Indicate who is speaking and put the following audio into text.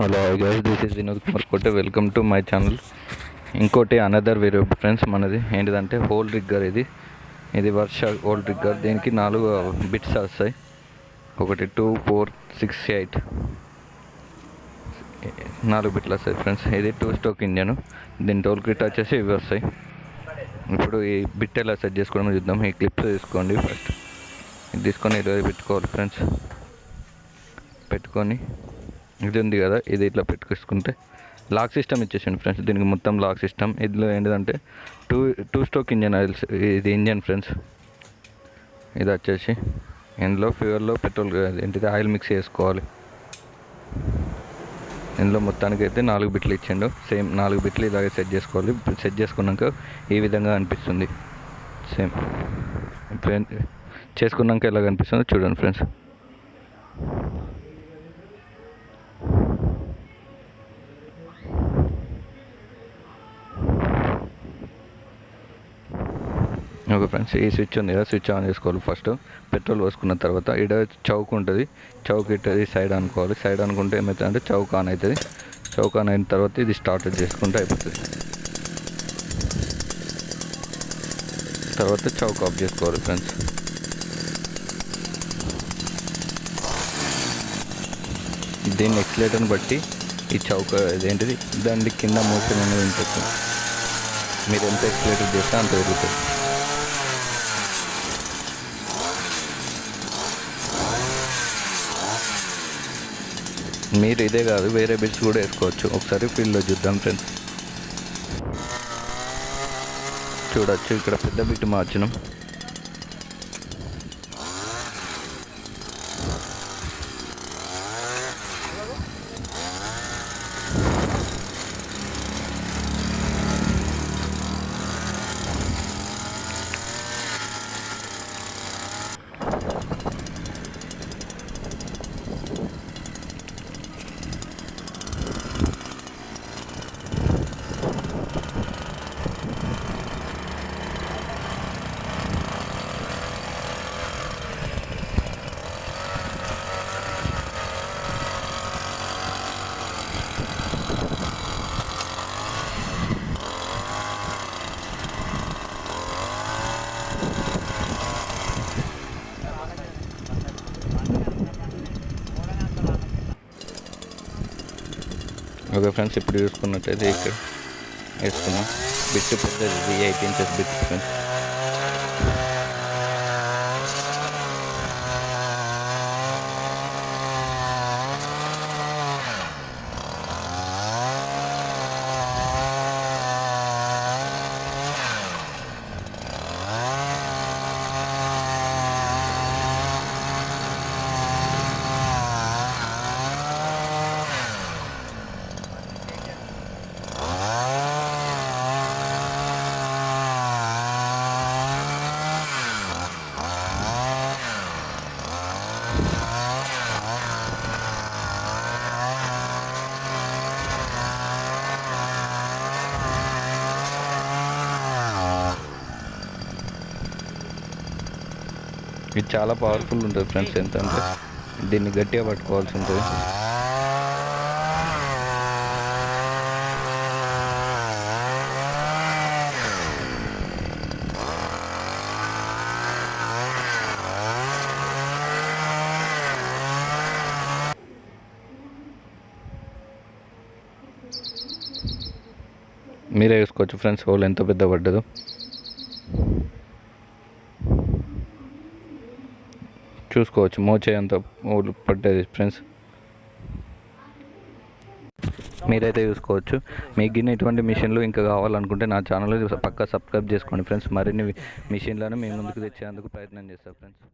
Speaker 1: Hello guys, this is vinodkumar KOTE. Welcome to my channel. ఇంకోటి another video friends, మనది ఏంటిదంటే whole rigger. ఇది వర్ష whole rigger. దీనికి 4 bits వస్తాయి. 1 2 4 6 8 4 బిట్లు వస్తాయి ఫ్రెండ్స్. ఇది 2 స్ట్రోక్ ఇంజన్. దీని టోల్ కిట్ వచ్చేసి ఇవి వస్తాయి. ఇప్పుడు ఈ బిట్ ఎలా సెట్ చేసుకోవడం చూద్దాం. ఈ క్లిప్స్ తీసుకోండి. ఫస్ట్ ఇది తీసుకొని ఇలా పెట్టుకోవాలి ఫ్రెండ్స్. పెట్టుకొని ఇది ఉంది కదా, ఇది ఇట్లా పెట్టుకుంటే లాక్ సిస్టమ్ ఇచ్చేసాను ఫ్రెండ్స్. దీనికి మొత్తం లాక్ సిస్టమ్. ఇందులో ఏంటిదంటే టూ స్ట్రోక్ ఇంజన్ ఆయిల్స్. ఇది ఇంజన్ ఫ్రెండ్స్. ఇది వచ్చేసి ఇందులో ఫ్యూయల్లో పెట్రోల్ ఏంటిది ఆయిల్ మిక్స్ చేసుకోవాలి. ఇందులో మొత్తానికి అయితే 4 బిట్లు ఇచ్చిండు. సేమ్ 4 బిట్లు ఇలాగే సెట్ చేసుకోవాలి. సెట్ చేసుకున్నాక ఈ విధంగా అనిపిస్తుంది. సేమ్ చేసుకున్నాక ఎలా కనిపిస్తుందో చూడండి ఫ్రెండ్స్. ఓకే ఫ్రెండ్స్, ఈ స్విచ్ ఉంది కదా, స్విచ్ ఆన్ చేసుకోవాలి. ఫస్ట్ పెట్రోల్ పోసుకున్న తర్వాత ఇక్కడ చౌక్ ఉంటుంది. చౌక్ ఇట్టది సైడ్ అనుకోవాలి. సైడ్ అనుకుంటే ఏమవుతుందంటే చౌక్ ఆన్ అవుతుంది. చౌక్ ఆన్ అయిన తర్వాత ఇది స్టార్ట్ చేసుకుంటే అయిపోతుంది. తర్వాత చౌక్ ఆఫ్ చేసుకోవాలి ఫ్రెండ్స్. దీన్ని ఎక్సిలేటర్ని బట్టి ఈ చౌక్ ఇదేంటిది దాని కింద మోషన్ అనేది ఉంటుంది. మీరు ఎంత ఎక్సిలేటర్ చేస్తే అంత పెరుగుతుంది. మీరు ఇదే కాదు వేరే బిట్స్ కూడా వేసుకోవచ్చు. ఒకసారి ఫీల్డ్లో చూద్దాం ఫ్రెండ్స్. చూడొచ్చు, ఇక్కడ పెద్ద బిట్ మార్చినాం. ఓకే ఫ్రెండ్స్, ఇప్పుడు చూసుకున్నట్టయితే ఇక్కడ వేసుకున్నాం. బిట్ పెద్దది 8 ఇంచెస్ బిట్ ఫ్రెండ్స్. ఇది చాలా పవర్ఫుల్ ఉంటుంది ఫ్రెండ్స్. ఎంత అంటే దీన్ని గట్టిగా పట్టుకోవాల్సి ఉంటుంది. మీరే చూసుకోవచ్చు ఫ్రెండ్స్, హోల్ ఎంత పెద్ద పడ్డదో. చూసుకోవచ్చు మోచే అంత హోల్ పడ్డది ఫ్రెండ్స్. మీరైతే చూసుకోవచ్చు. మీకు గిన్నె ఇటువంటి మిషన్లు ఇంకా కావాలనుకుంటే నా ఛానల్ పక్కా సబ్స్క్రైబ్ చేసుకోండి ఫ్రెండ్స్. మరిన్ని మిషన్లను మీ ముందుకు తెచ్చేందుకు ప్రయత్నం చేస్తాను ఫ్రెండ్స్.